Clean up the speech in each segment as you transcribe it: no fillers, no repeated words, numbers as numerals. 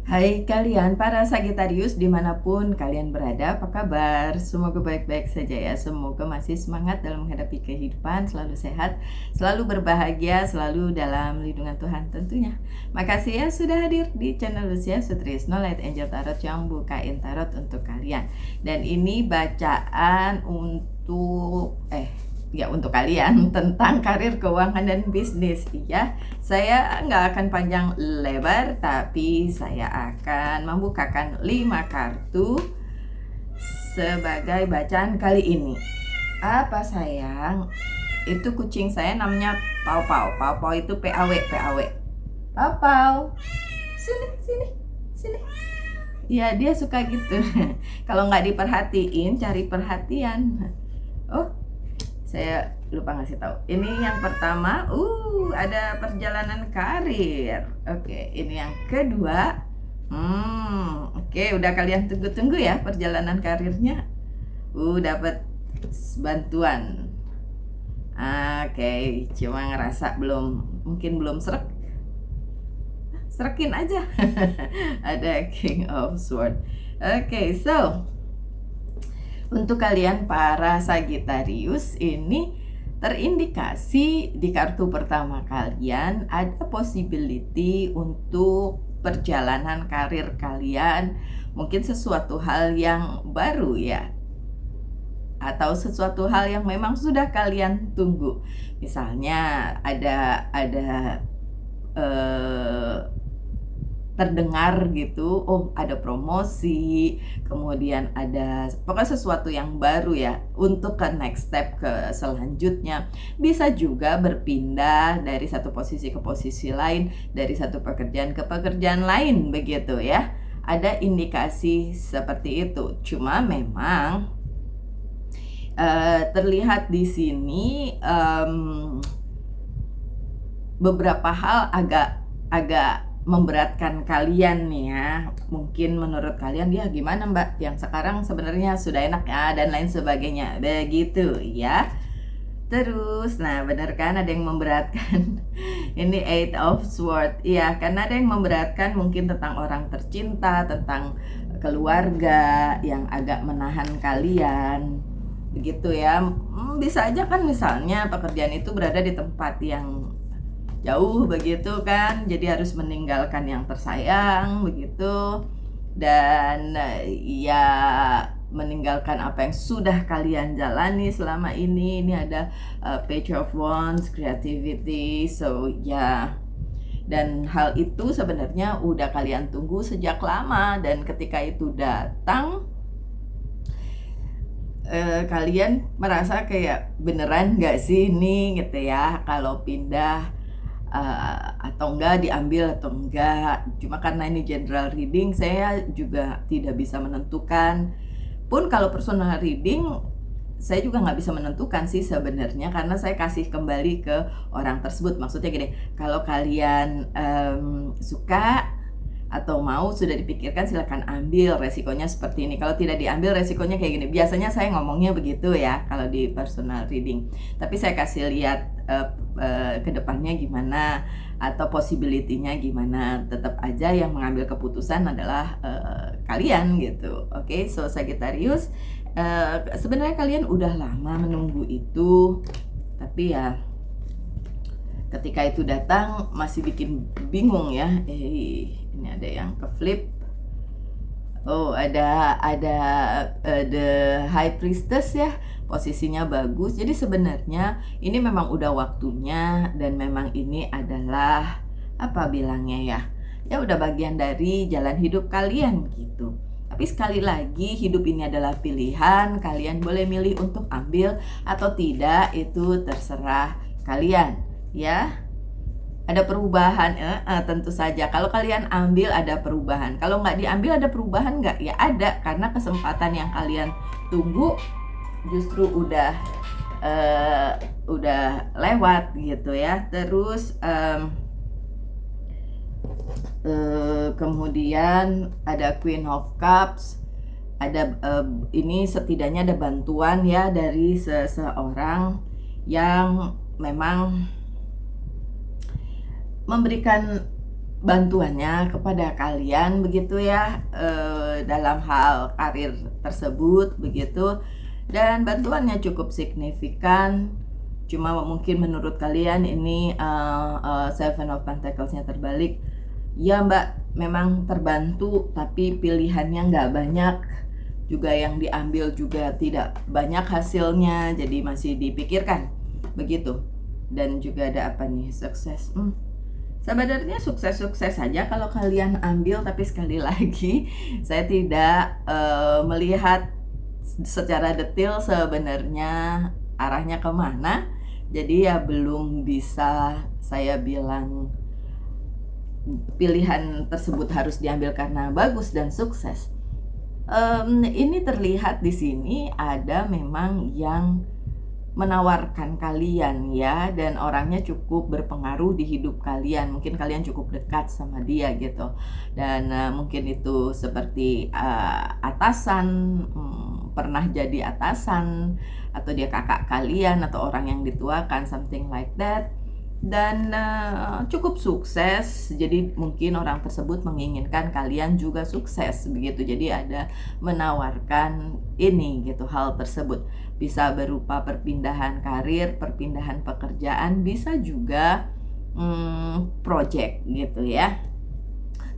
Hai kalian para Sagitarius dimanapun kalian berada, apa kabar? Semoga baik-baik saja ya. Semoga masih semangat dalam menghadapi kehidupan, selalu sehat, selalu berbahagia, selalu dalam lindungan Tuhan tentunya. Makasih ya sudah hadir di channel Lucia Sutrisno Light Angel Tarot yang bukain tarot untuk kalian. Dan ini bacaan untuk kalian tentang karir, keuangan, dan bisnis ya. Saya nggak akan panjang lebar, tapi saya akan membukakan 5 kartu sebagai bacaan kali ini. Apa sayang? Itu kucing saya namanya Pau Pau. Pau Pau itu PAW. Pau Pau. Sini. Ya, dia suka gitu. Kalau nggak diperhatiin, cari perhatian. Oh, saya lupa ngasih tahu. Ini yang pertama, ada perjalanan karir. Oke, ini yang kedua. Oke, udah kalian tunggu-tunggu ya perjalanan karirnya. Dapat bantuan. Oke, cuma ngerasa mungkin belum serekin aja. Ada King of Swords. Oke, so untuk kalian para Sagittarius, ini terindikasi di kartu pertama kalian ada possibility untuk perjalanan karir kalian, mungkin sesuatu hal yang baru ya, atau sesuatu hal yang memang sudah kalian tunggu. Misalnya ada terdengar gitu, ada promosi, kemudian ada pokoknya sesuatu yang baru ya untuk ke next step ke selanjutnya. Bisa juga berpindah dari satu posisi ke posisi lain, dari satu pekerjaan ke pekerjaan lain begitu ya. Ada indikasi seperti itu. Cuma memang terlihat di sini beberapa hal agak memberatkan kalian nih ya. Mungkin menurut kalian ya gimana Mbak, yang sekarang sebenarnya sudah enak ya dan lain sebagainya begitu ya. Terus nah bener kan ada yang memberatkan. Ini 8 of Swords ya, karena ada yang memberatkan mungkin tentang orang tercinta, tentang keluarga yang agak menahan kalian begitu ya. Bisa aja kan misalnya pekerjaan itu berada di tempat yang jauh begitu kan, jadi harus meninggalkan yang tersayang begitu, dan ya meninggalkan apa yang sudah kalian jalani selama ini. Ini ada Page of Wands, creativity, so ya. Dan hal itu sebenarnya udah kalian tunggu sejak lama, dan ketika itu datang kalian merasa kayak beneran gak sih nih gitu ya, kalau pindah atau enggak, diambil atau enggak. Cuma karena ini general reading, saya juga tidak bisa menentukan. Pun kalau personal reading, saya juga nggak bisa menentukan sih sebenarnya, karena saya kasih kembali ke orang tersebut. Maksudnya gini, kalau kalian suka atau mau, sudah dipikirkan, silakan ambil resikonya seperti ini. Kalau tidak diambil resikonya kayak gini. Biasanya saya ngomongnya begitu ya kalau di personal reading. Tapi saya kasih lihat ke depannya gimana atau possibility-nya gimana. Tetap aja yang mengambil keputusan adalah kalian gitu. Oke, so Sagittarius, sebenarnya kalian udah lama menunggu itu, tapi ya ketika itu datang masih bikin bingung ya. Ini ada yang ke flip. Ada the High Priestess ya, posisinya bagus. Jadi sebenarnya ini memang udah waktunya, dan memang ini adalah apa bilangnya ya udah bagian dari jalan hidup kalian gitu. Tapi sekali lagi, hidup ini adalah pilihan. Kalian boleh milih untuk ambil atau tidak, itu terserah kalian ya. Ada perubahan, tentu saja. Kalau kalian ambil ada perubahan. Kalau nggak diambil ada perubahan nggak? Ya ada, karena kesempatan yang kalian tunggu justru udah lewat gitu ya. Terus kemudian ada Queen of Cups. Ada ini setidaknya ada bantuan ya dari seseorang yang memang memberikan bantuannya kepada kalian begitu ya, dalam hal karir tersebut begitu, dan bantuannya cukup signifikan. Cuma mungkin menurut kalian ini Seven of Pentacles-nya terbalik. Ya Mbak, memang terbantu tapi pilihannya nggak banyak, juga yang diambil juga tidak banyak hasilnya, jadi masih dipikirkan begitu. Dan juga ada apa nih, sukses. Sebenarnya sukses-sukses saja kalau kalian ambil, tapi sekali lagi saya tidak melihat secara detail sebenarnya arahnya kemana. Jadi ya belum bisa saya bilang pilihan tersebut harus diambil karena bagus dan sukses. Ini terlihat di sini ada memang yang menawarkan kalian ya, dan orangnya cukup berpengaruh di hidup kalian. Mungkin kalian cukup dekat sama dia gitu, dan mungkin itu seperti atasan, pernah jadi atasan, atau dia kakak kalian, atau orang yang dituakan, something like that. Dan cukup sukses, jadi mungkin orang tersebut menginginkan kalian juga sukses begitu. Jadi ada menawarkan ini gitu, hal tersebut bisa berupa perpindahan karir, perpindahan pekerjaan, bisa juga project gitu ya.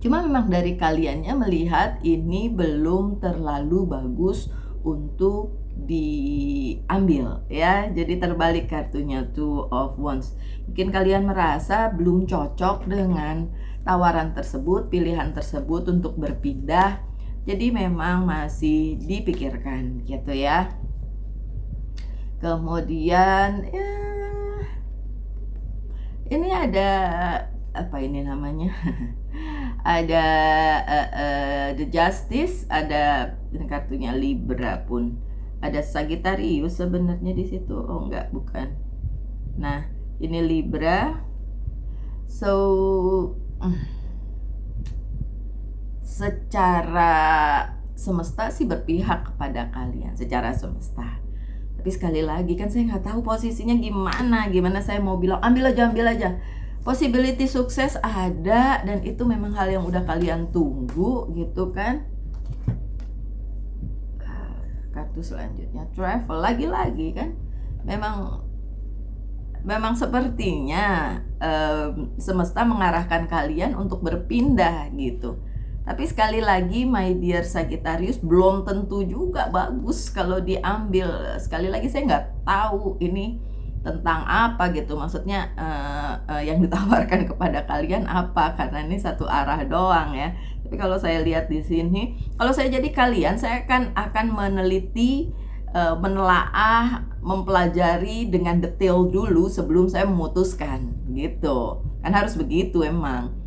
Cuma memang dari kaliannya melihat ini belum terlalu bagus untuk diambil ya. Jadi terbalik kartunya, Two of Wands. Mungkin kalian merasa belum cocok dengan tawaran tersebut, pilihan tersebut untuk berpindah. Jadi memang masih dipikirkan gitu ya. Kemudian ya, ini ada apa ini namanya? Ada The Justice, ada kartunya Libra pun. Ada Sagittarius sebenarnya di situ. Oh enggak, bukan. Nah, ini Libra. So secara semesta sih berpihak kepada kalian, secara semesta. Tapi sekali lagi kan saya nggak tahu posisinya gimana saya mau bilang ambil aja. Possibility sukses ada, dan itu memang hal yang udah kalian tunggu gitu kan. Kartu selanjutnya Travel, lagi-lagi kan memang sepertinya semesta mengarahkan kalian untuk berpindah gitu. Tapi sekali lagi my dear Sagittarius, belum tentu juga bagus kalau diambil. Sekali lagi saya nggak tahu ini tentang apa gitu, maksudnya yang ditawarkan kepada kalian apa, karena ini satu arah doang ya. Tapi kalau saya lihat di sini, kalau saya jadi kalian, saya akan meneliti, menelaah, mempelajari dengan detail dulu sebelum saya memutuskan gitu. Kan harus begitu emang.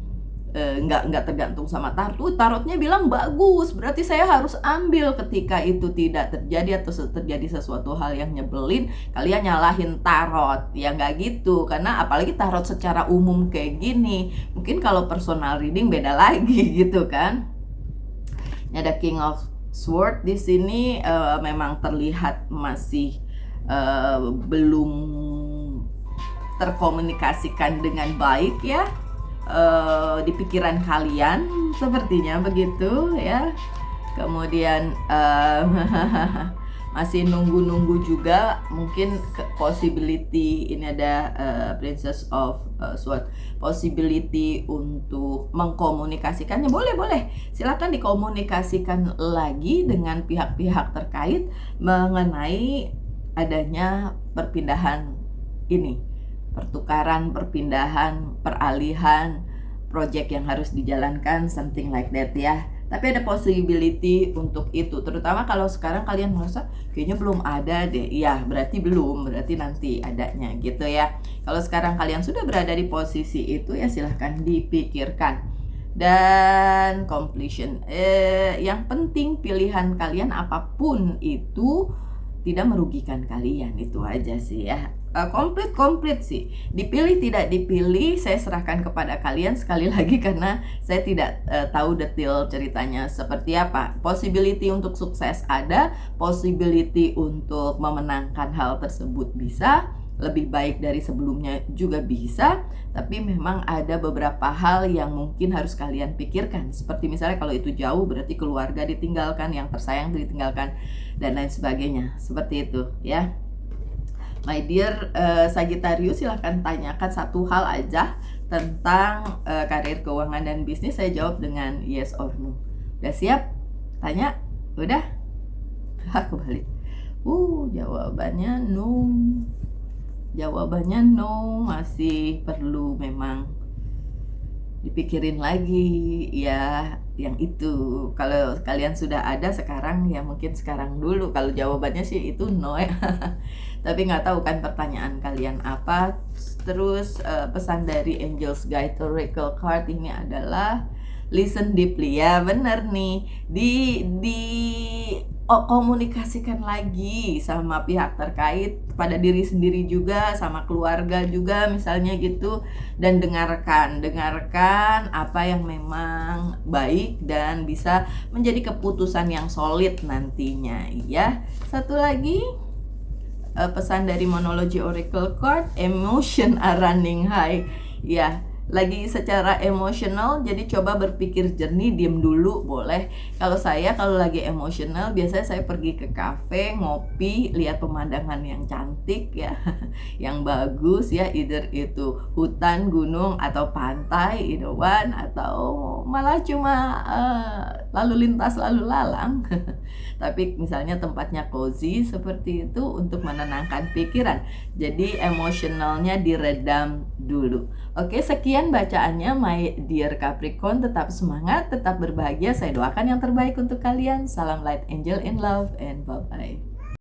Nggak tergantung sama tarotnya bilang bagus, berarti saya harus ambil. Ketika itu tidak terjadi atau terjadi sesuatu hal yang nyebelin, kalian nyalahin tarot, ya nggak gitu. Karena apalagi tarot secara umum kayak gini, mungkin kalau personal reading beda lagi gitu kan. Ini ada King of Swords di sini, memang terlihat masih belum terkomunikasikan dengan baik ya. Di pikiran kalian sepertinya begitu ya. Kemudian masih nunggu juga, mungkin possibility. Ini ada Princess of Swords, possibility untuk mengkomunikasikannya. Boleh silakan dikomunikasikan lagi dengan pihak-pihak terkait mengenai adanya perpindahan ini, pertukaran, perpindahan, peralihan, project yang harus dijalankan, something like that ya. Tapi ada possibility untuk itu, terutama kalau sekarang kalian merasa kayaknya belum ada deh. Ya berarti belum, berarti nanti adanya gitu ya. Kalau sekarang kalian sudah berada di posisi itu ya silahkan dipikirkan. Dan completion, yang penting pilihan kalian apapun itu tidak merugikan kalian, itu aja sih ya. Komplit sih. Dipilih tidak dipilih saya serahkan kepada kalian sekali lagi, karena saya tidak tahu detail ceritanya seperti apa. Possibility untuk sukses ada, possibility untuk memenangkan hal tersebut bisa, lebih baik dari sebelumnya juga bisa, tapi memang ada beberapa hal yang mungkin harus kalian pikirkan. Seperti misalnya kalau itu jauh berarti keluarga ditinggalkan, yang tersayang ditinggalkan, dan lain sebagainya. Seperti itu ya. My dear Sagittarius, silahkan tanyakan satu hal aja tentang karir, keuangan, dan bisnis. Saya jawab dengan yes or no. Udah siap? Tanya? Udah? Kebalik. Jawabannya no. Jawabannya no, masih perlu memang dipikirin lagi ya yang itu. Kalau kalian sudah ada sekarang ya mungkin sekarang dulu. Kalau jawabannya sih itu no ya. Tapi nggak tahu kan pertanyaan kalian apa. Terus pesan dari Angel's Guide Oracle Card ini adalah listen deeply. Ya bener nih, komunikasikan lagi sama pihak terkait, pada diri sendiri juga, sama keluarga juga misalnya gitu, dan dengarkan apa yang memang baik dan bisa menjadi keputusan yang solid nantinya ya. Satu lagi pesan dari Monology Oracle Card, emotion are running high ya. Lagi secara emosional, jadi coba berpikir jernih, diem dulu boleh. Kalau lagi emosional, biasanya saya pergi ke kafe, ngopi, lihat pemandangan yang cantik ya, yang bagus ya, either itu hutan, gunung, atau pantai, either one, atau malah cuma lalu lintas, lalu lalang. Tapi misalnya tempatnya cozy seperti itu untuk menenangkan pikiran. Jadi emosionalnya diredam dulu. Oke, sekian bacaannya my dear Capricorn. Tetap semangat, tetap berbahagia. Saya doakan yang terbaik untuk kalian. Salam light angel in love and bye-bye.